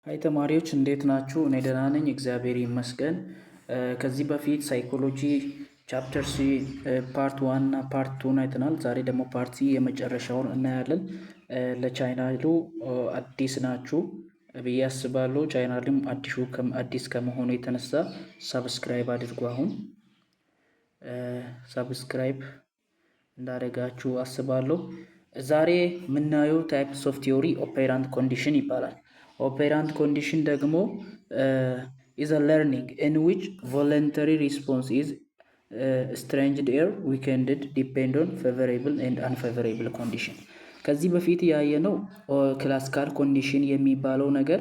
ሃይ ተማሪዎች እንዴት ናችሁ? እኔ ደህና ነኝ፣ እግዚአብሔር ይመስገን። ከዚህ በፊት ሳይኮሎጂ ቻፕተር ሲ ፓርት 1 እና ፓርት 2 አይተናል። ዛሬ ደግሞ ፓርት ሲ የመጨረሻውን እናያለን። ለቻናሉ አዲስ ናችሁ ብዬ አስባለሁ። ቻናሉም አዲስ ከመሆኑ የተነሳ ሰብስክራይብ አድርጉ። አሁን ሰብስክራይብ እንዳደረጋችሁ አስባለሁ። ዛሬ የምናየው ታይፕስ ኦፍ ቲዮሪ ኦፔራንት ኮንዲሽን ይባላል። ኦፔራንት ኮንዲሽን ደግሞ is a learning in which voluntary response is strengthened or weakened depend on favorable and unfavorable condition። ከዚህ በፊት ያየነው ክላሲካል ኮንዲሽን የሚባለው ነገር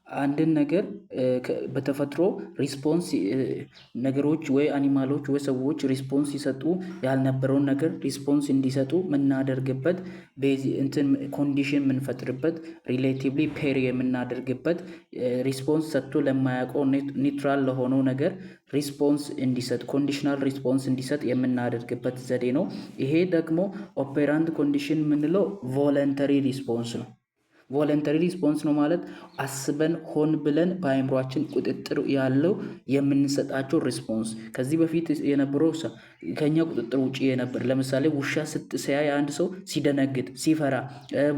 አንድን ነገር በተፈጥሮ ሪስፖንስ ነገሮች ወይ አኒማሎች ወይ ሰዎች ሪስፖንስ ሲሰጡ ያልነበረውን ነገር ሪስፖንስ እንዲሰጡ የምናደርግበት እንትን ኮንዲሽን የምንፈጥርበት ሪሌቲቭሊ ፔር የምናደርግበት ሪስፖንስ ሰጥቶ ለማያውቀው ኒውትራል ለሆነው ነገር ሪስፖንስ እንዲሰጥ ኮንዲሽናል ሪስፖንስ እንዲሰጥ የምናደርግበት ዘዴ ነው። ይሄ ደግሞ ኦፔራንት ኮንዲሽን የምንለው ቮለንተሪ ሪስፖንስ ነው። ቮለንተሪ ሪስፖንስ ነው ማለት አስበን ሆን ብለን በአእምሯችን ቁጥጥር ያለው የምንሰጣቸው ሪስፖንስ። ከዚህ በፊት የነበረው ከኛ ቁጥጥር ውጪ የነበር፣ ለምሳሌ ውሻ ሲያይ አንድ ሰው ሲደነግጥ፣ ሲፈራ፣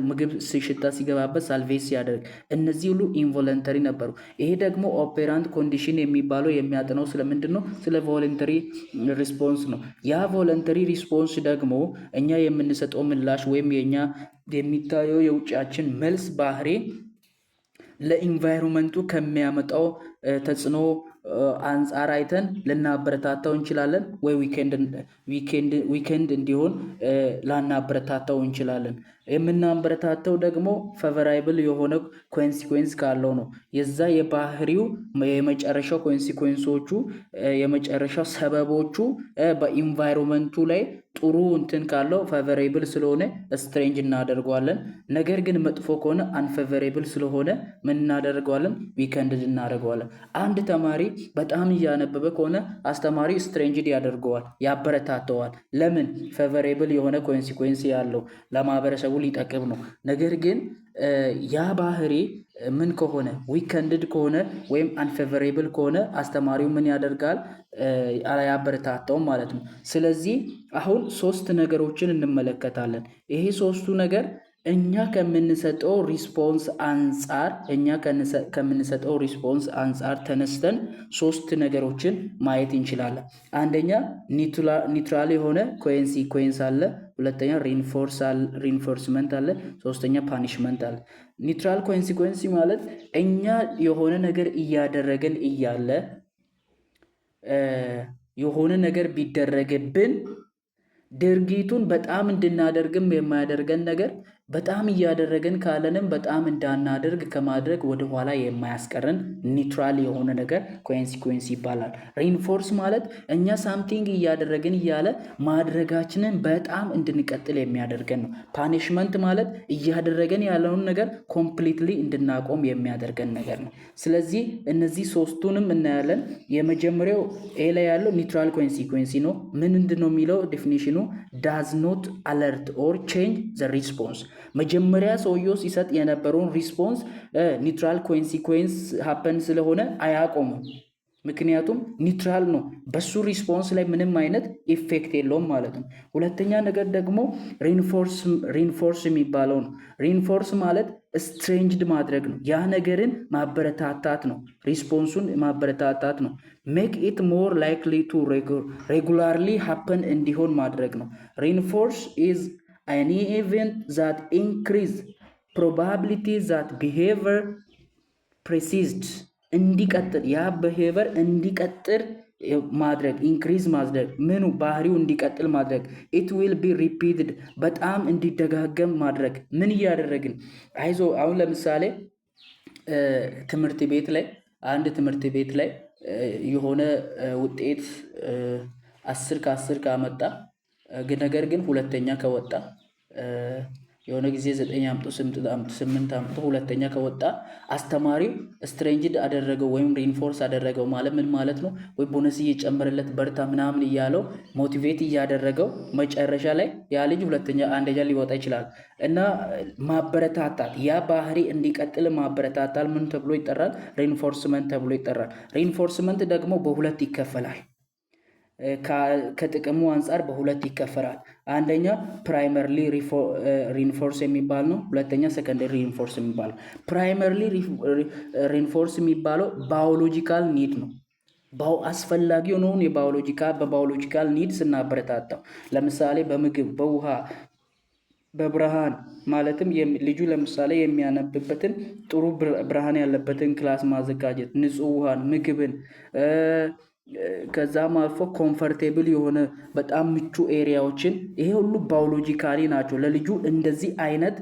ምግብ ሽታ ሲገባበት ሳልቬት ሲያደርግ፣ እነዚህ ሁሉ ኢንቮለንተሪ ነበሩ። ይሄ ደግሞ ኦፔራንት ኮንዲሽን የሚባለው የሚያጠናው ስለምንድን ነው? ስለ ቮለንተሪ ሪስፖንስ ነው። ያ ቮለንተሪ ሪስፖንስ ደግሞ እኛ የምንሰጠው ምላሽ ወይም የኛ የሚታየው የውጫችን መልስ ባህሪ ለኢንቫይሮንመንቱ ከሚያመጣው ተጽዕኖ አንጻር አይተን ልናበረታታው እንችላለን፣ ወይ ዊኬንድ እንዲሆን ላናበረታታው እንችላለን። የምናበረታታው ደግሞ ፌቨራብል የሆነ ኮንሲኩዌንስ ካለው ነው። የዛ የባህሪው የመጨረሻው ኮንሲኩዌንሶቹ የመጨረሻው ሰበቦቹ በኢንቫይሮንመንቱ ላይ ጥሩ እንትን ካለው ፌቨራብል ስለሆነ ስትሬንጅ እናደርገዋለን። ነገር ግን መጥፎ ከሆነ አንፌቨራብል ስለሆነ ምን እናደርገዋለን? ዊኬንድ እናደርገዋለን። አንድ ተማሪ በጣም እያነበበ ከሆነ አስተማሪ ስትሬንጅድ ያደርገዋል፣ ያበረታተዋል። ለምን? ፌቨራብል የሆነ ኮንሲኩዌንስ ያለው ለማህበረሰቡ ሊጠቅም ነው። ነገር ግን ያ ባህሪ ምን ከሆነ ዊኬንድድ ከሆነ ወይም አንፌቨራብል ከሆነ አስተማሪው ምን ያደርጋል? አያበረታታውም ማለት ነው። ስለዚህ አሁን ሶስት ነገሮችን እንመለከታለን። ይሄ ሶስቱ ነገር እኛ ከምንሰጠው ሪስፖንስ አንጻር ተነስተን ሶስት ነገሮችን ማየት እንችላለን። አንደኛ ኒውትራል የሆነ ኮንሲኩዌንስ አለ፣ ሁለተኛ ሪንፎርስመንት አለ፣ ሶስተኛ ፓኒሽመንት አለ። ኒውትራል ኮንሲኩዌንስ ማለት እኛ የሆነ ነገር እያደረገን እያለ የሆነ ነገር ቢደረግብን ድርጊቱን በጣም እንድናደርግም የማያደርገን ነገር በጣም እያደረገን ካለንም በጣም እንዳናደርግ ከማድረግ ወደ ኋላ የማያስቀረን ኒውትራል የሆነ ነገር ኮንሲኩዌንስ ይባላል። ሪንፎርስ ማለት እኛ ሳምቲንግ እያደረግን እያለ ማድረጋችንን በጣም እንድንቀጥል የሚያደርገን ነው። ፓኒሽመንት ማለት እያደረገን ያለውን ነገር ኮምፕሊትሊ እንድናቆም የሚያደርገን ነገር ነው። ስለዚህ እነዚህ ሶስቱንም እናያለን። የመጀመሪያው ኤ ላይ ያለው ኒውትራል ኮንሲኩዌንስ ነው። ምንድን ነው የሚለው ዴፊኒሽኑ? ዳዝ ኖት አለርት ኦር ቼንጅ ዘ ሪስፖንስ። መጀመሪያ ሰውየው ሲሰጥ የነበረውን ሪስፖንስ ኒውትራል ኮንሲኩዌንስ ሀፐን ስለሆነ አያቆምም። ምክንያቱም ኒውትራል ነው፣ በሱ ሪስፖንስ ላይ ምንም አይነት ኢፌክት የለውም ማለት ነው። ሁለተኛ ነገር ደግሞ ሪንፎርስ የሚባለው ነው። ሪንፎርስ ማለት ስትሬንጅድ ማድረግ ነው። ያ ነገርን ማበረታታት ነው፣ ሪስፖንሱን ማበረታታት ነው። ሜክ ኢት ሞር ላይክሊ ቱ ሬጉላርሊ ሀፐን እንዲሆን ማድረግ ነው። ሪንፎርስ ኢዝ any event that increase probability that behavior persists እንዲቀጥል ያ behavior እንዲቀጥል ማድረግ ኢንክሪዝ ማድረግ ምኑ ባህሪው እንዲቀጥል ማድረግ it will be repeated በጣም እንዲደጋገም ማድረግ። ምን እያደረግን አይዞ አሁን ለምሳሌ ትምህርት ቤት ላይ የሆነ ውጤት 10 ከ10 ካመጣ ነገር ግን ሁለተኛ ከወጣ የሆነ ጊዜ 9 አምጦ 8 አምጦ ሁለተኛ ከወጣ አስተማሪው ስትሬንጅድ አደረገው ወይም ሪንፎርስ አደረገው ማለት ምን ማለት ነው? ወይ ቦነስ እየጨመረለት በርታ ምናምን እያለው ሞቲቬት እያደረገው መጨረሻ ላይ ያ ልጅ አንደኛ ሊወጣ ይችላል። እና ማበረታታት ያ ባህሪ እንዲቀጥል ማበረታታል ምን ተብሎ ይጠራል? ሪንፎርስመንት ተብሎ ይጠራል። ሪንፎርስመንት ደግሞ በሁለት ይከፈላል። ከጥቅሙ አንጻር በሁለት ይከፈላል። አንደኛ ፕራይመርሊ ሪንፎርስ የሚባል ነው። ሁለተኛ ሰከንደሪ ሪንፎርስ የሚባለው። ፕራይመርሊ ሪንፎርስ የሚባለው ባዮሎጂካል ኒድ ነው። አስፈላጊ የሆነውን በባዮሎጂካል ኒድ ስናበረታታው፣ ለምሳሌ በምግብ፣ በውሃ፣ በብርሃን ማለትም ልጁ ለምሳሌ የሚያነብበትን ጥሩ ብርሃን ያለበትን ክላስ ማዘጋጀት፣ ንጹህ ውሃን፣ ምግብን ከዛም አልፎ ኮምፈርቴብል የሆነ በጣም ምቹ ኤሪያዎችን፣ ይሄ ሁሉ ባዮሎጂካሊ ናቸው። ለልጁ እንደዚህ አይነት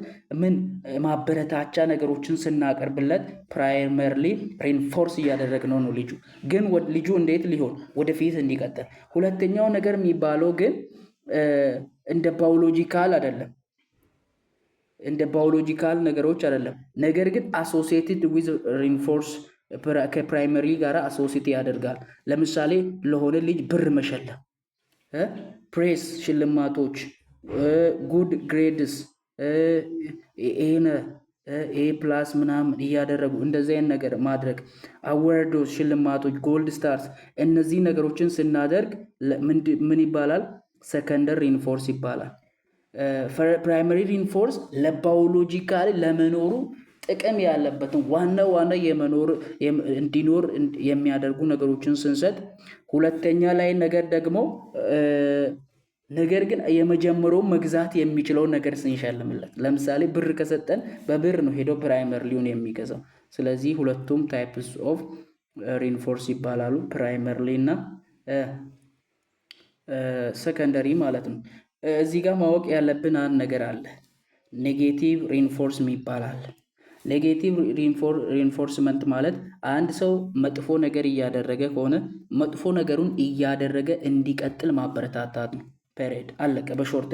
ማበረታቻ ነገሮችን ስናቀርብለት ፕራይመርሊ ሪንፎርስ እያደረግነው ነው። ልጁ እንዴት ሊሆን ወደፊት እንዲቀጥል። ሁለተኛው ነገር የሚባለው ግን እንደ ባዮሎጂካል አይደለም፣ እንደ ባዮሎጂካል ነገሮች አይደለም። ነገር ግን አሶሲየትድ ዊዝ ሪንፎርስ ከፕራይመሪ ጋር አሶሲቲ ያደርጋል። ለምሳሌ ለሆነ ልጅ ብር መሸለም፣ ፕሬስ ሽልማቶች፣ ጉድ ግሬድስ፣ ኤ ፕላስ ምናምን እያደረጉ እንደዚህ አይነት ነገር ማድረግ፣ አዋርዶች ሽልማቶች፣ ጎልድ ስታርስ፣ እነዚህ ነገሮችን ስናደርግ ምን ይባላል? ሰከንደሪ ሪንፎርስ ይባላል። ፕራይመሪ ሪንፎርስ ለባዮሎጂካሊ ለመኖሩ ጥቅም ያለበትን ዋና እንዲኖር የሚያደርጉ ነገሮችን ስንሰጥ፣ ሁለተኛ ላይ ነገር ግን የመጀመሪያው መግዛት የሚችለው ነገር ስንሸልምለት፣ ለምሳሌ ብር ከሰጠን በብር ነው ሄዶ ፕራይመሪሊውን የሚገዛው። ስለዚህ ሁለቱም ታይፕስ ኦፍ ሪንፎርስ ይባላሉ፣ ፕራይመሪሊ እና ሰከንደሪ ማለት ነው። እዚህ ጋር ማወቅ ያለብን አንድ ነገር አለ። ኔጌቲቭ ሪንፎርስ ይባላል። ኔጌቲቭ ሪንፎርስመንት ማለት አንድ ሰው መጥፎ ነገር እያደረገ ከሆነ መጥፎ ነገሩን እያደረገ እንዲቀጥል ማበረታታት ነው። ፔሪድ አለቀ። በሾርት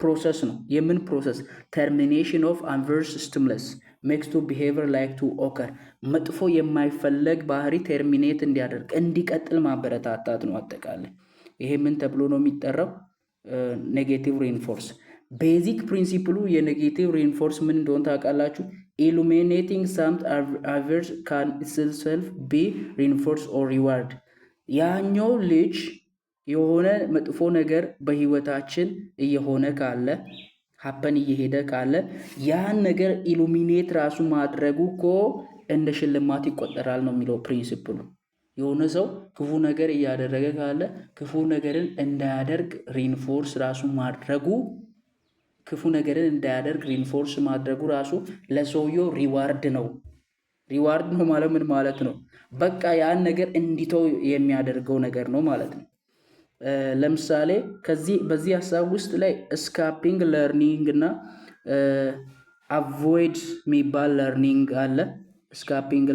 ፕሮሰስ ነው። የምን ፕሮሰስ? ተርሚኔሽን ኦፍ አንቨርስ ስቲሙለስ ሜክስ ቱ ቢሄቪየር ላይክ ቱ ኦከር። መጥፎ የማይፈለግ ባህሪ ተርሚኔት እንዲያደርግ እንዲቀጥል ማበረታታት ነው አጠቃላይ። ይሄ ምን ተብሎ ነው የሚጠራው? ኔጌቲቭ ሪንፎርስ። ቤዚክ ፕሪንሲፕሉ የኔጌቲቭ ሪንፎርስ ምን እንደሆነ ታውቃላችሁ? ኢሉሚኔቲንግ ሳምት አቨርስ ካን ኢትሰልፍ ቢ ሪንፎርስ ኦር ሪዋርድ። ያኛው ልጅ የሆነ መጥፎ ነገር በህይወታችን እየሆነ ካለ ሀፐን እየሄደ ካለ ያን ነገር ኢሉሚኔት ራሱ ማድረጉ እኮ እንደ ሽልማት ይቆጠራል ነው የሚለው ፕሪንሲፕሉ። የሆነ ሰው ክፉ ነገር እያደረገ ካለ ክፉ ነገርን እንዳያደርግ ሪንፎርስ ራሱ ማድረጉ ሪንፎርስ ማድረጉ ራሱ ለሰውየው ሪዋርድ ነው። ሪዋርድ ነው ማለት ምን ማለት ነው? በቃ ያን ነገር እንዲተው የሚያደርገው ነገር ነው ማለት ነው። ለምሳሌ በዚህ ሀሳብ ውስጥ ላይ ስካፒንግ ለርኒንግ እና አቮይድ የሚባል ለርኒንግ አለ። ስካፒንግ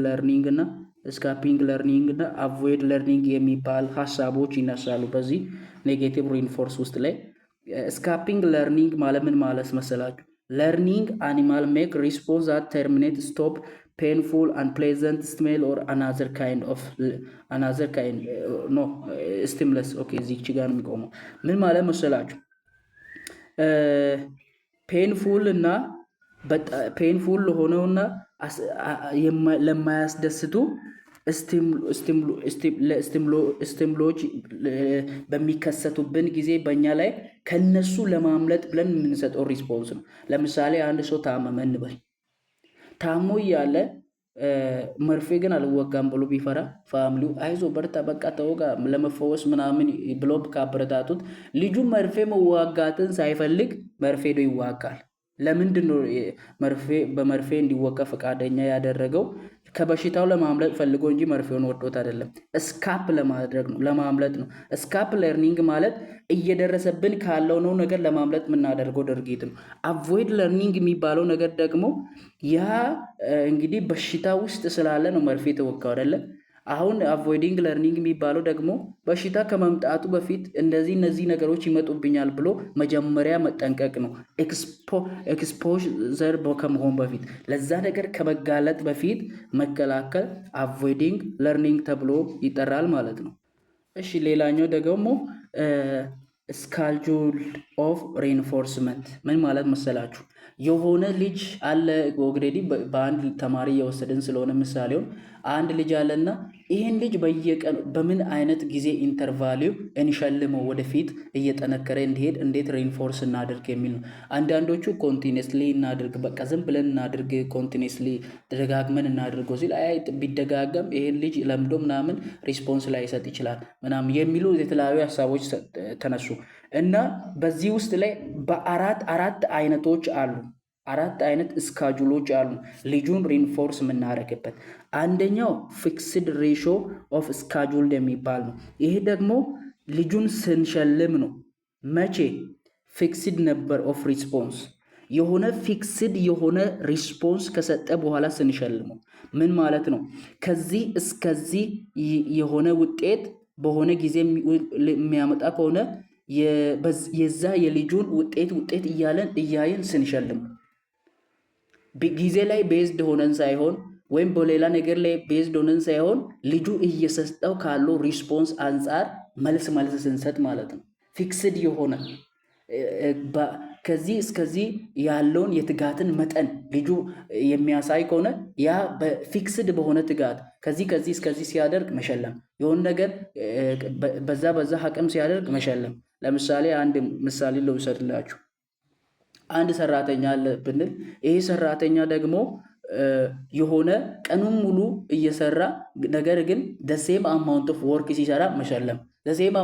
ለርኒንግ እና አቮይድ ለርኒንግ የሚባል ሀሳቦች ይነሳሉ በዚህ ኔጌቲቭ ሪንፎርስ ውስጥ ላይ። ስካፒንግ ለርኒንግ ማለት ምን ማለት መሰላችሁ? ለርኒንግ አኒማል ሜክ ሪስፖንስ ዛት ተርሚኔት ስቶፕ ፔንፉል አንፕሌዘንት ስሜል ኦር አናዘር ካይንድ ስቲሙለስ። ኦኬ እዚች ጋር ነው የሚቆመው። ምን ማለት መሰላችሁ? ፔንፉል ለሆነውና ለማያስደስቱ ስቲሙሎች በሚከሰቱብን ጊዜ በእኛ ላይ ከነሱ ለማምለጥ ብለን የምንሰጠው ሪስፖንስ ነው። ለምሳሌ አንድ ሰው ታመመ እንበል። ታሞ እያለ መርፌ ግን አልወጋም ብሎ ቢፈራ ፋሚሊው አይዞ በርታ በቃ ተወጋ ለመፈወስ ምናምን ብሎ ካበረታቱት ልጁ መርፌ መዋጋትን ሳይፈልግ መርፌ ሄዶ ይዋጋል። ለምንድን ነው በመርፌ እንዲወጋ ፈቃደኛ ያደረገው? ከበሽታው ለማምለጥ ፈልጎ እንጂ መርፌውን ወዶት አይደለም። ስካፕ ለማድረግ ነው፣ ለማምለጥ ነው። ስካፕ ለርኒንግ ማለት እየደረሰብን ካለው ነው ነገር ለማምለጥ የምናደርገው ድርጊት ነው። አቮይድ ለርኒንግ የሚባለው ነገር ደግሞ ያ እንግዲህ በሽታ ውስጥ ስላለ ነው መርፌ ተወጋው አይደለ? አሁን አቮይዲንግ ለርኒንግ የሚባለው ደግሞ በሽታ ከመምጣቱ በፊት እነዚህ ነገሮች ይመጡብኛል ብሎ መጀመሪያ መጠንቀቅ ነው። ኤክስፖዘር ከመሆን በፊት ለዛ ነገር ከመጋለጥ በፊት መከላከል አቮይዲንግ ለርኒንግ ተብሎ ይጠራል ማለት ነው። እሺ ሌላኛው ደግሞ ስካጁል ኦፍ ሪኢንፎርስመንት ምን ማለት መሰላችሁ? የሆነ ልጅ አለ ኦልሬዲ በአንድ ተማሪ እየወሰድን ስለሆነ ምሳሌውን አንድ ልጅ አለና ይህን ልጅ በየቀኑ በምን አይነት ጊዜ ኢንተርቫሊው እንሸልመው ወደፊት እየጠነከረ እንዲሄድ እንዴት ሪኢንፎርስ እናድርግ የሚል ነው። አንዳንዶቹ ኮንቲኒስሊ እናድርግ፣ በቃ ዝም ብለን እናድርግ፣ ኮንቲኒስሊ ደጋግመን እናድርገው ሲል አይ ቢደጋገም ይህን ልጅ ለምዶ ምናምን ሪስፖንስ ላይ ይሰጥ ይችላል ምናምን የሚሉ የተለያዩ ሀሳቦች ተነሱ እና በዚህ ውስጥ ላይ በአራት አይነቶች አሉ። አራት አይነት ስካጁሎች አሉ ልጁን ሪኢንፎርስ የምናደርግበት። አንደኛው ፊክስድ ሬሾ ኦፍ ስካጁል የሚባል ነው። ይሄ ደግሞ ልጁን ስንሸልም ነው። መቼ? ፊክስድ ነበር ኦፍ ሪስፖንስ የሆነ ፊክስድ የሆነ ሪስፖንስ ከሰጠ በኋላ ስንሸልመው ምን ማለት ነው? ከዚህ እስከዚህ የሆነ ውጤት በሆነ ጊዜ የሚያመጣ ከሆነ የዛ የልጁን ውጤት እያየን ስንሸልም ጊዜ ላይ ቤዝድ ሆነን ሳይሆን ወይም በሌላ ነገር ላይ ቤዝድ ሆነን ሳይሆን ልጁ እየሰጠው ካለው ሪስፖንስ አንጻር መልስ ስንሰጥ ማለት ነው። ፊክስድ የሆነ ከዚህ እስከዚህ ያለውን የትጋትን መጠን ልጁ የሚያሳይ ከሆነ ያ በፊክስድ በሆነ ትጋት ከዚህ እስከዚህ ሲያደርግ መሸለም፣ የሆነ ነገር በዛ አቅም ሲያደርግ መሸለም። ለምሳሌ አንድ ምሳሌ ልውሰድላችሁ። አንድ ሰራተኛ አለ ብንል ይሄ ሰራተኛ ደግሞ የሆነ ቀኑን ሙሉ እየሰራ ነገር ግን ደሴም አማውንት ኦፍ ወርክ ሲሰራ መሸለም። ዘሴም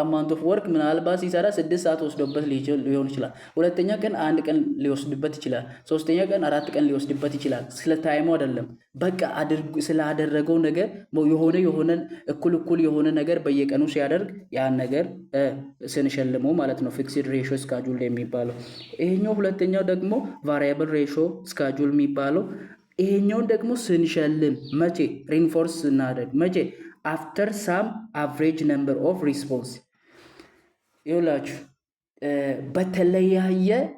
አማውንት ኦፍ ወርክ ምናልባት ሲሰራ 6 ሰዓት ወስዶበት ሊሆን ይችላል። ሁለተኛ ቀን 1 ቀን ሊወስድበት ይችላል። ሶስተኛ ቀን 4 ቀን ሊወስድበት ይችላል። ስለ ታይሙ አይደለም፣ በቃ ስላደረገው ነገር የሆነ እኩል የሆነ ነገር በየቀኑ ሲያደርግ ያን ነገር ስንሸልመው ማለት ነው ፊክስድ ሬሾ ስካጁል የሚባለው። ይሄኛው ሁለተኛው ደግሞ ቫሪያብል ሬሾ ስካጁል የሚባለው። ይሄኛውን ደግሞ ስንሸልም መቼ? ሪኢንፎርስ ስናደርግ መቼ? አፍተር ሳም አቨሬጅ ነምበር ኦፍ ሪስፖንስ። ይኸውላችሁ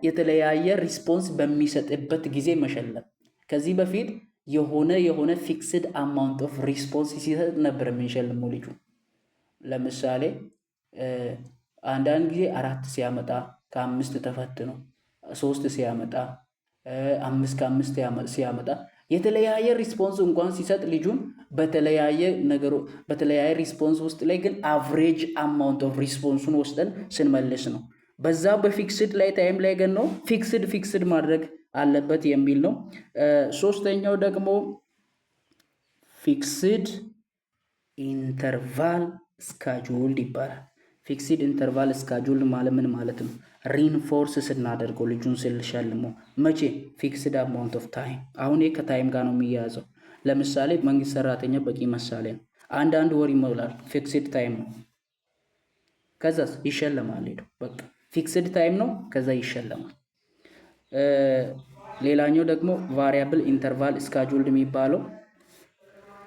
የተለያየ ሪስፖንስ በሚሰጥበት ጊዜ መሸለም። ከዚህ በፊት የሆነ ፊክስድ አማውንት ኦፍ ሪስፖንስ ሲሰጥ ነበር የምንሸልመው ልጁ። ለምሳሌ አንዳንድ ጊዜ 4 ሲያመጣ ከ5 ተፈትኖ 3 ሲያመጣ 5 ከ5 ሲያመጣ የተለያየ ሪስፖንስ እንኳን ሲሰጥ ልጁን በተለያየ ሪስፖንስ ውስጥ ላይ ግን አቨሬጅ አማውንት ኦፍ ሪስፖንሱን ወስደን ስንመልስ ነው። በዛ በፊክስድ ላይ ታይም ላይ ግን ነው ፊክስድ ማድረግ አለበት የሚል ነው። ሶስተኛው ደግሞ ፊክስድ ኢንተርቫል ስካጁል ይባላል። ፊክስድ ኢንተርቫል ስካጁል ማለት ምን ማለት ነው? ሪኢንፎርስ ስናደርገው ልጁን ስንሸልመው መቼ? ፊክስድ አማውንት ኦፍ ታይም። አሁን ይሄ ከታይም ጋር ነው የሚያያዘው። ለምሳሌ መንግስት ሰራተኛ በቂ ምሳሌ ነው። አንድ ወር ይሞላል፣ ፊክስድ ታይም ነው። ከዛስ ይሸለማል። ሄዶ በቃ ፊክስድ ታይም ነው፣ ከዛ ይሸለማል። ሌላኛው ደግሞ ቫሪያብል ኢንተርቫል ስካጁል የሚባለው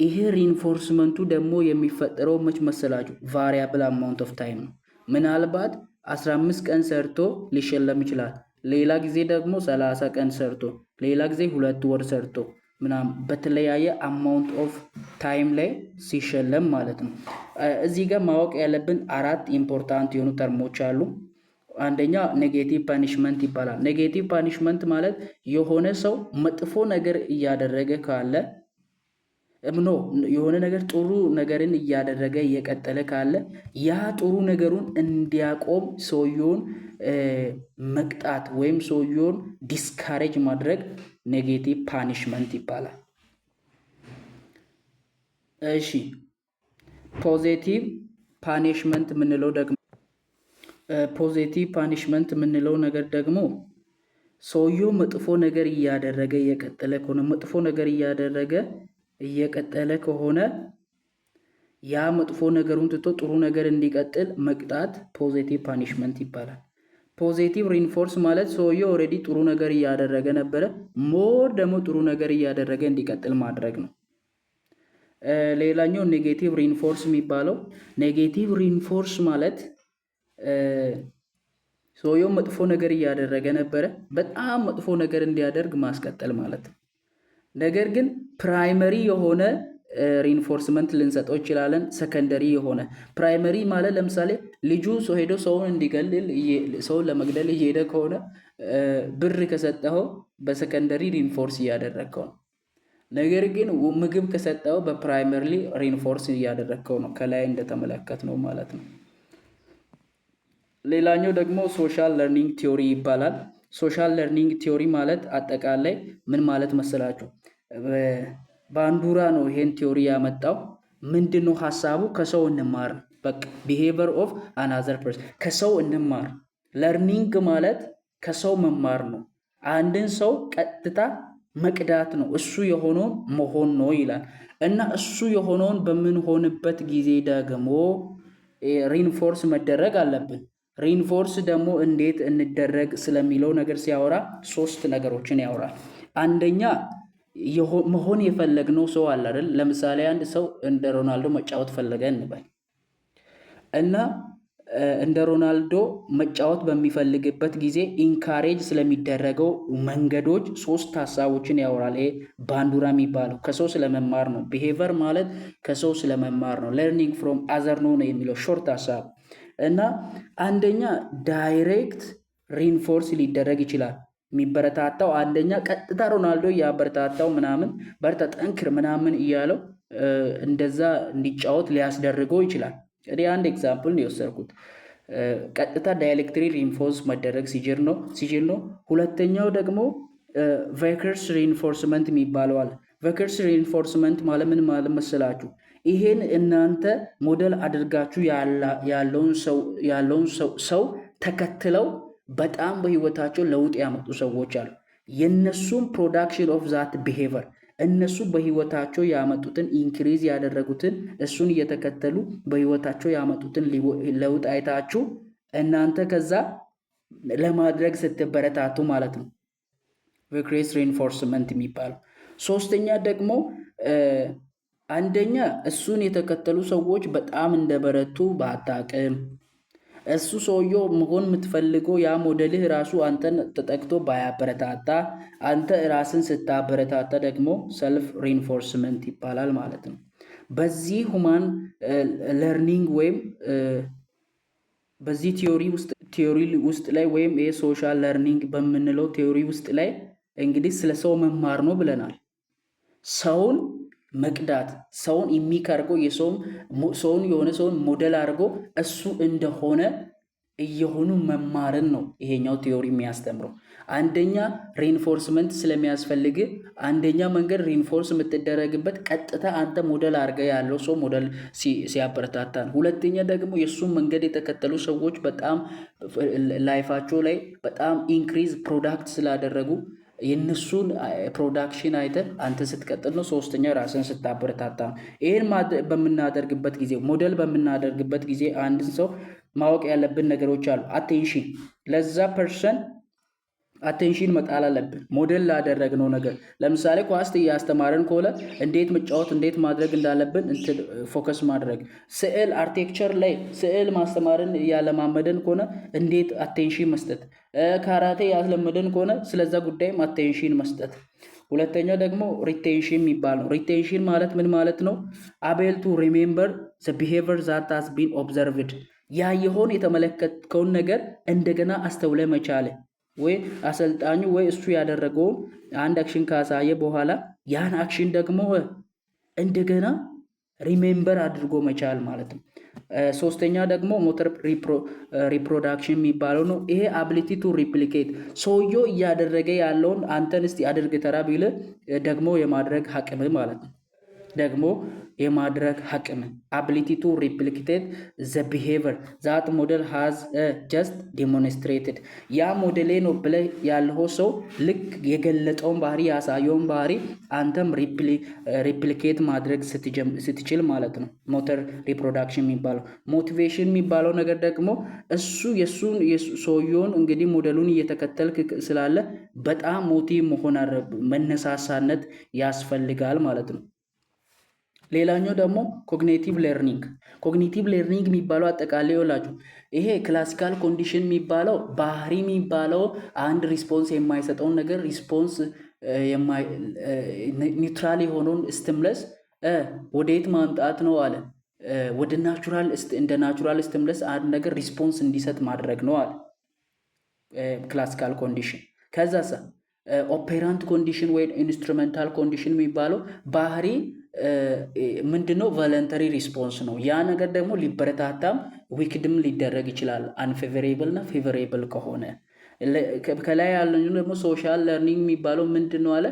ይሄ ሪኢንፎርስመንቱ ደግሞ የሚፈጠረው መች መሰላችሁ? ቫሪያብል አማውንት ኦፍ ታይም ነው። ምናልባት 15 ቀን ሰርቶ ሊሸለም ይችላል። ሌላ ጊዜ ደግሞ 30 ቀን ሰርቶ፣ ሌላ ጊዜ 2 ወር ሰርቶ ምናምን በተለያየ አማውንት ኦፍ ታይም ላይ ሲሸለም ማለት ነው። እዚህ ጋር ማወቅ ያለብን 4 ኢምፖርታንት የሆኑ ተርሞች አሉ። አንደኛ ኔጌቲቭ ፓኒሽመንት ይባላል። ኔጌቲቭ ፓኒሽመንት ማለት የሆነ ሰው መጥፎ ነገር እያደረገ ካለ የሆነ ነገር ጥሩ ነገርን እያደረገ እየቀጠለ ካለ ያ ጥሩ ነገሩን እንዲያቆም ሰውየውን መቅጣት ወይም ሰውየውን ዲስካሬጅ ማድረግ ኔጌቲቭ ፓኒሽመንት ይባላል። እሺ ፖዚቲቭ ፓኒሽመንት የምንለው ነገር ደግሞ ሰውየው መጥፎ ነገር እያደረገ እየቀጠለ ከሆነ ከሆነ ያ መጥፎ ነገሩን ትቶ ጥሩ ነገር እንዲቀጥል መቅጣት ፖዚቲቭ ፓኒሽመንት ይባላል። ፖዚቲቭ ሪኢንፎርስ ማለት ሰውየው ኦልሬዲ ጥሩ ነገር እያደረገ ነበረ፣ ሞር ደግሞ ጥሩ ነገር እያደረገ እንዲቀጥል ማድረግ ነው። ሌላኛው ኔጌቲቭ ሪንፎርስ የሚባለው ኔጌቲቭ ሪንፎርስ ማለት ሰውየው መጥፎ ነገር እያደረገ ነበረ፣ በጣም መጥፎ ነገር እንዲያደርግ ማስቀጠል ማለት ነው። ነገር ግን ፕራይመሪ የሆነ ሪንፎርስመንት ልንሰጠው ይችላለን። ሰከንደሪ የሆነ ፕራይመሪ ማለት ለምሳሌ ልጁ ሄዶ ሰውን እንዲገልል ሰውን ለመግደል እየሄደ ከሆነ ብር ከሰጠኸው በሰከንደሪ ሪንፎርስ እያደረግከው ነው። ነገር ግን ምግብ ከሰጠኸው በፕራይመሪ ሪንፎርስ እያደረግከው ነው፣ ከላይ እንደተመለከት ነው ማለት ነው። ሌላኛው ደግሞ ሶሻል ለርኒንግ ቲዮሪ ይባላል። ሶሻል ለርኒንግ ቲዮሪ ማለት አጠቃላይ ምን ማለት መሰላችሁ? ባንዱራ ነው ይሄን ቲዮሪ ያመጣው። ምንድነው ሐሳቡ? ከሰው እንማር ነው። በቃ ቢሄቨር ኦፍ አናዘር ፐርሰን፣ ከሰው እንማር። ለርኒንግ ማለት ከሰው መማር ነው። አንድን ሰው ቀጥታ መቅዳት ነው፣ እሱ የሆነውን መሆን ነው ይላል። እና እሱ የሆነውን በምንሆንበት ጊዜ ደግሞ ሪንፎርስ መደረግ አለብን። ሪንፎርስ ደግሞ እንዴት እንደረግ ስለሚለው ነገር ሲያወራ 3 ነገሮችን ያወራል። አንደኛ መሆን የፈለግነው ሰው አለ አይደል? ለምሳሌ አንድ ሰው እንደ ሮናልዶ መጫወት ፈለገ እንበል እና እንደ ሮናልዶ መጫወት በሚፈልግበት ጊዜ ኢንካሬጅ ስለሚደረገው መንገዶች 3 ሀሳቦችን ያወራል። ይሄ ባንዱራ የሚባለው ከሰው ስለመማር ነው። ቢሄቨር ማለት ከሰው ስለመማር ነው። ለርኒንግ ፍሮም አዘር ነው የሚለው ሾርት ሀሳብ እና አንደኛ ዳይሬክት ሪንፎርስ ሊደረግ ይችላል። የሚበረታታው አንደኛ ቀጥታ ሮናልዶ እያበረታታው ምናምን በርታ ጠንክር ምናምን እያለው እንደዛ እንዲጫወት ሊያስደርገው ይችላል። እንግዲህ አንድ ኤግዛምፕል ነው የወሰድኩት። ቀጥታ ዳይሬክትሊ ሪንፎርስ መደረግ ሲችል ነው። ሁለተኛው ደግሞ ቫይከርስ ሪንፎርስመንት የሚባለው አለ። ቫይከርስ ሪንፎርስመንት ማለት ምን ማለት መሰላችሁ? ይሄን እናንተ ሞዴል አድርጋችሁ ያለውን ሰው ተከትለው በጣም በህይወታቸው ለውጥ ያመጡ ሰዎች አሉ። የነሱም ፕሮዳክሽን ኦፍ ዛት ቢሄቨር እነሱ በህይወታቸው ያመጡትን ኢንክሪዝ ያደረጉትን እሱን እየተከተሉ በህይወታቸው ያመጡትን ለውጥ አይታችሁ እናንተ ከዛ ለማድረግ ስትበረታቱ ማለት ነው ቪክሬስ ሪንፎርስመንት የሚባለው። ሶስተኛ ደግሞ አንደኛ እሱን የተከተሉ ሰዎች በጣም እንደበረቱ ባታቅም እሱ ሰውየው መሆን የምትፈልገው ያ ሞዴልህ ራሱ አንተን ተጠቅቶ ባያበረታታ አንተ ራስን ስታበረታታ ደግሞ ሰልፍ ሪንፎርስመንት ይባላል ማለት ነው። በዚህ ሁማን ለርኒንግ ወይም በዚህ ቲዮሪ ውስጥ ላይ ወይም ሶሻል ለርኒንግ በምንለው ቲዮሪ ውስጥ ላይ እንግዲህ ስለ ሰው መማር ነው ብለናል። ሰውን መቅዳት፣ ሰውን የሚከርገው ሰውን የሆነ ሰውን ሞዴል አድርጎ እሱ እንደሆነ እየሆኑ መማርን ነው ይሄኛው ቲዮሪ የሚያስተምረው። አንደኛ ሪንፎርስመንት ስለሚያስፈልግ አንደኛ መንገድ ሪንፎርስ የምትደረግበት ቀጥታ አንተ ሞዴል አድርገ ያለው ሰው ሞዴል ሲያበረታታ ነው። ሁለተኛ ደግሞ የእሱን መንገድ የተከተሉ ሰዎች በጣም ላይፋቸው ላይ በጣም ኢንክሪዝ ፕሮዳክት ስላደረጉ የነሱን ፕሮዳክሽን አይተህ አንተ ስትቀጥል ነው። ሶስተኛ ራስን ስታበረታታ ነው። ይሄን በምናደርግበት ጊዜ ሞዴል በምናደርግበት ጊዜ አንድን ሰው ማወቅ ያለብን ነገሮች አሉ። አቴንሽን ለዛ ፐርሰን አቴንሽን መጣል አለብን። ሞዴል ላደረግነው ነገር ለምሳሌ ኳስ እያስተማረን ከሆነ እንዴት መጫወት እንዴት ማድረግ እንዳለብን ፎከስ ማድረግ። ስዕል አርቴክቸር ላይ ስዕል ማስተማርን ያለማመደን ከሆነ እንዴት አቴንሽን መስጠት። ካራቴ ያስለመደን ከሆነ ስለዛ ጉዳይም አቴንሽን መስጠት። ሁለተኛ ደግሞ ሪቴንሽን የሚባል ነው። ሪቴንሽን ማለት ምን ማለት ነው? አቤል ቱ ሪሜምበር ዘ ቢሄቪየር ዛት ሃዝ ቢን ኦብዘርቭድ ያየኸውን የተመለከትከውን ነገር እንደገና አስተውለ መቻል ወይ አሰልጣኙ ወይ እሱ ያደረገው አንድ አክሽን ካሳየ በኋላ ያን አክሽን ደግሞ እንደገና ሪሜምበር አድርጎ መቻል ማለት ነው። ሶስተኛ ደግሞ ሞተር ሪፕሮዳክሽን የሚባለው ነው። ይሄ አቢሊቲ ቱ ሪፕሊኬት ሰውየው እያደረገ ያለውን አንተን እስቲ አድርግ ተራ ቢል ደግሞ የማድረግ አቅም ማለት ነው። ደግሞ የማድረግ አቅም አቢሊቲ ቱ ሪፕሊኬት ዘ ቢሄቪየር ዛት ሞዴል ሃዝ ጀስት ዲሞንስትሬትድ ያ ሞዴሌ ነው ብለህ ያለው ሰው ልክ የገለጠውን ባህሪ ያሳየውን ባህሪ አንተም ሪፕሊኬት ማድረግ ስትችል ማለት ነው። ሞተር ሪፕሮዳክሽን የሚባለው ሞቲቬሽን የሚባለው ነገር ደግሞ እሱ የሱን ሰውየውን እንግዲህ ሞዴሉን እየተከተልክ ስላለ በጣም ሞቲቭ መሆን መነሳሳነት ያስፈልጋል ማለት ነው። ሌላኛው ደግሞ ኮግኒቲቭ ሌርኒንግ። ኮግኒቲቭ ሌርኒንግ የሚባለው አጠቃላይ ይላችሁ ይሄ ክላሲካል ኮንዲሽን የሚባለው ባህሪ የሚባለው አንድ ሪስፖንስ የማይሰጠውን ነገር ሪስፖንስ ኒውትራል የሆነውን ስቲምለስ ወዴት ማምጣት ነው አለ። ወደ ናቹራል እንደ ናቹራል ስቲምለስ አንድ ነገር ሪስፖንስ እንዲሰጥ ማድረግ ነው አለ ክላሲካል ኮንዲሽን። ከዛሳ ኦፔራንት ኮንዲሽን ወይ ኢንስትሩሜንታል ኮንዲሽን የሚባለው ባህሪ ምንድነው? ቮለንተሪ ሪስፖንስ ነው። ያ ነገር ደግሞ ሊበረታታም ዊክድም ሊደረግ ይችላል አንፌቨሬብል እና ፌቨሬብል ከሆነ። ከላይ ያለው ደግሞ ሶሻል ለርኒንግ የሚባለው ምንድነው አለ።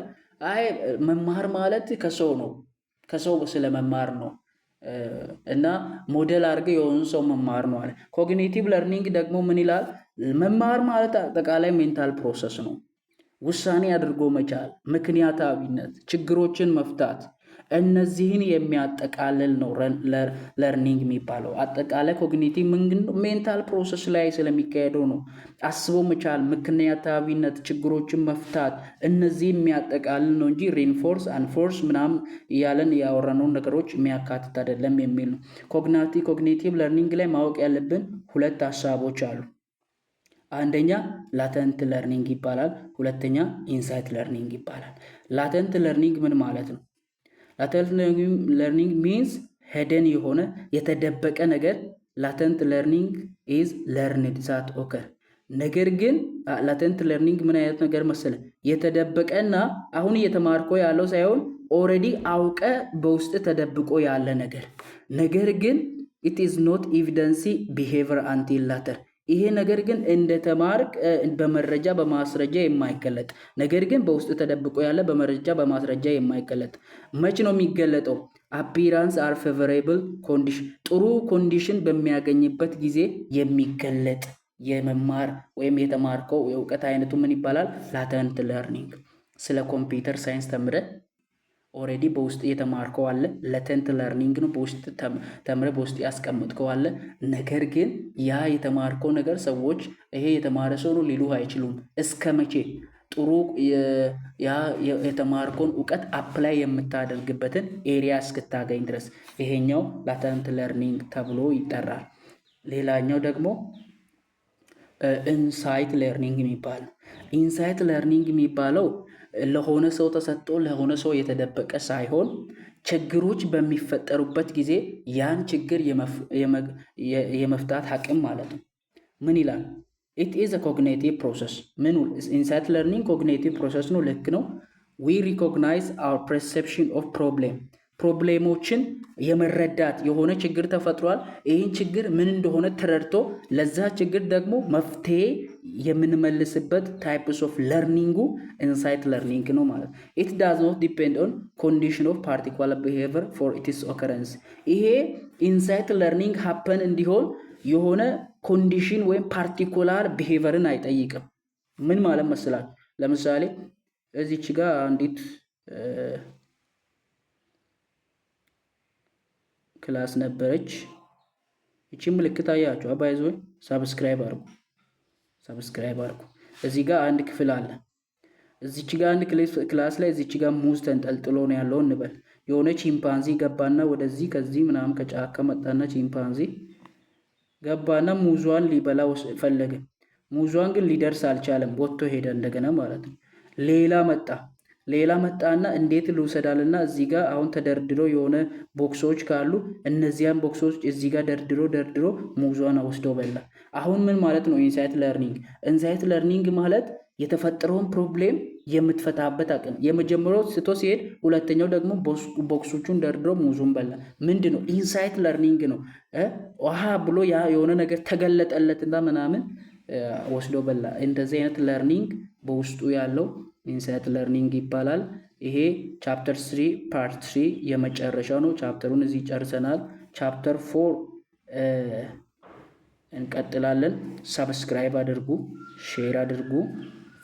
አይ መማር ማለት ከሰው ነው፣ ከሰው ስለ መማር ነው እና ሞዴል አድርገ የሆኑ ሰው መማር ነው አለ። ኮግኒቲቭ ለርኒንግ ደግሞ ምን ይላል? መማር ማለት አጠቃላይ ሜንታል ፕሮሰስ ነው። ውሳኔ አድርጎ መቻል፣ ምክንያታዊነት፣ ችግሮችን መፍታት፣ እነዚህን የሚያጠቃልል ነው ለርኒንግ የሚባለው። አጠቃላይ ኮግኒቲቭ ሜንታል ፕሮሰስ ላይ ስለሚካሄደው ነው። አስቦ መቻል፣ ምክንያታዊነት፣ ችግሮችን መፍታት፣ እነዚህን የሚያጠቃልል ነው እንጂ ሪንፎርስ አንፎርስ ምናምን እያለን ያወራነውን ነገሮች የሚያካትት አይደለም የሚል ነው። ኮግኒቲቭ ለርኒንግ ላይ ማወቅ ያለብን ሁለት ሀሳቦች አሉ። አንደኛ ላተንት ለርኒንግ ይባላል። ሁለተኛ ኢንሳይት ለርኒንግ ይባላል። ላተንት ለርኒንግ ምን ማለት ነው? ላተንት ለርኒንግ ሚንስ ሄደን የሆነ የተደበቀ ነገር። ላተንት ለርኒንግ ኢዝ ለርንድ ዛት ኦከር። ነገር ግን ላተንት ለርኒንግ ምን አይነት ነገር መሰለ? የተደበቀና አሁን እየተማርከው ያለው ሳይሆን ኦልሬዲ አውቀ በውስጥ ተደብቆ ያለ ነገር። ነገር ግን ኢት ኢዝ ኖት ኤቪደንሲ ቢሄቪየር አንቲል ላተር። ይሄ ነገር ግን እንደ ተማርክ በመረጃ በማስረጃ የማይገለጥ ነገር ግን በውስጥ ተደብቆ ያለ በመረጃ በማስረጃ የማይገለጥ። መች ነው የሚገለጠው? አፒራንስ አር ፌቨሬብል ኮንዲሽን፣ ጥሩ ኮንዲሽን በሚያገኝበት ጊዜ የሚገለጥ የመማር ወይም የተማርከው የእውቀት አይነቱ ምን ይባላል? ላተንት ለርኒንግ። ስለ ኮምፒውተር ሳይንስ ተምረ ኦልሬዲ በውስጥ የተማርከው አለ። ላተንት ለርኒንግ ነው፣ በውስጥ ተምረ በውስጥ ያስቀምጥከው አለ። ነገር ግን ያ የተማርከው ነገር ሰዎች ይሄ የተማረ ሰው ነው ሊሉ አይችሉም። እስከ መቼ? ጥሩ ያ የተማርከውን እውቀት አፕላይ የምታደርግበትን ኤሪያ እስክታገኝ ድረስ ይሄኛው ላተንት ለርኒንግ ተብሎ ይጠራል። ሌላኛው ደግሞ ኢንሳይት ለርኒንግ የሚባለው። ኢንሳይት ለርኒንግ የሚባለው ለሆነ ሰው ተሰጥቶ ለሆነ ሰው የተደበቀ ሳይሆን ችግሮች በሚፈጠሩበት ጊዜ ያን ችግር የመፍታት አቅም ማለት ነው። ምን ይላል? ኢት ኢዝ አ ኮግኒቲቭ ፕሮሰስ። ምን ኢንሳይት ለርኒንግ ኮግኒቲቭ ፕሮሰስ ነው። ልክ ነው። ዊ ሪኮግናይዝ አወር ፐርሴፕሽን ኦፍ ፕሮብሌሞችን የመረዳት የሆነ ችግር ተፈጥሯል። ይህን ችግር ምን እንደሆነ ተረድቶ ለዛ ችግር ደግሞ መፍትሄ የምንመልስበት ታይፕስ ኦፍ ለርኒንጉ ኢንሳይት ለርኒንግ ነው ማለት። ኢት ዳዝ ኖት ዲፔንድ ኦን ኮንዲሽን ኦፍ ፓርቲኩላር ቢሄቪየር ፎር ኢትስ ኦከረንስ። ይሄ ኢንሳይት ለርኒንግ ሀፐን እንዲሆን የሆነ ኮንዲሽን ወይም ፓርቲኩላር ቢሄቪየርን አይጠይቅም። ምን ማለት መስላል? ለምሳሌ እዚች ጋር አንዲት ክላስ ነበረች። እቺ ምልክት አያችሁ? አባይዞ ሰብስክራይብ አድርጉ። እዚህ ጋር አንድ ክፍል አለ። እዚች ጋር አንድ ክላስ ላይ እዚች ጋር ሙዝ ተንጠልጥሎ ነው ያለው እንበል። የሆነ ቺምፓንዚ ገባና ወደዚህ ከዚህ ምናምን ከጫካ መጣና ቺምፓንዚ ገባና ሙዟን ሊበላ ፈለገ። ሙዟን ግን ሊደርስ አልቻለም። ወጥቶ ሄደ እንደገና ማለት ነው። ሌላ መጣና እንዴት ልውሰዳልና እዚህ ጋር አሁን ተደርድሮ የሆነ ቦክሶች ካሉ እነዚያን ቦክሶች እዚህ ጋር ደርድሮ ሙዟን ወስዶ በላ። አሁን ምን ማለት ነው? ኢንሳይት ለርኒንግ ማለት የተፈጠረውን ፕሮብሌም የምትፈታበት አቅም። የመጀመሪያው ስቶ ሲሄድ ሁለተኛው ደግሞ ቦክሶቹን ደርድሮ ሙዙን በላ። ምንድነው? ኢንሳይት ለርኒንግ ነው። ውሃ ብሎ ያ የሆነ ነገር ተገለጠለትና ምናምን ወስዶ በላ። እንደዚህ አይነት ለርኒንግ በውስጡ ያለው ኢንሳይት ለርኒንግ ይባላል። ይሄ ቻፕተር 3 ፓርት 3 የመጨረሻው ነው። ቻፕተሩን እዚህ ጨርሰናል። ቻፕተር 4 እንቀጥላለን። ሰብስክራይብ አድርጉ፣ ሼር አድርጉ፣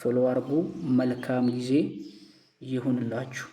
ፎሎ አድርጉ። መልካም ጊዜ ይሁንላችሁ።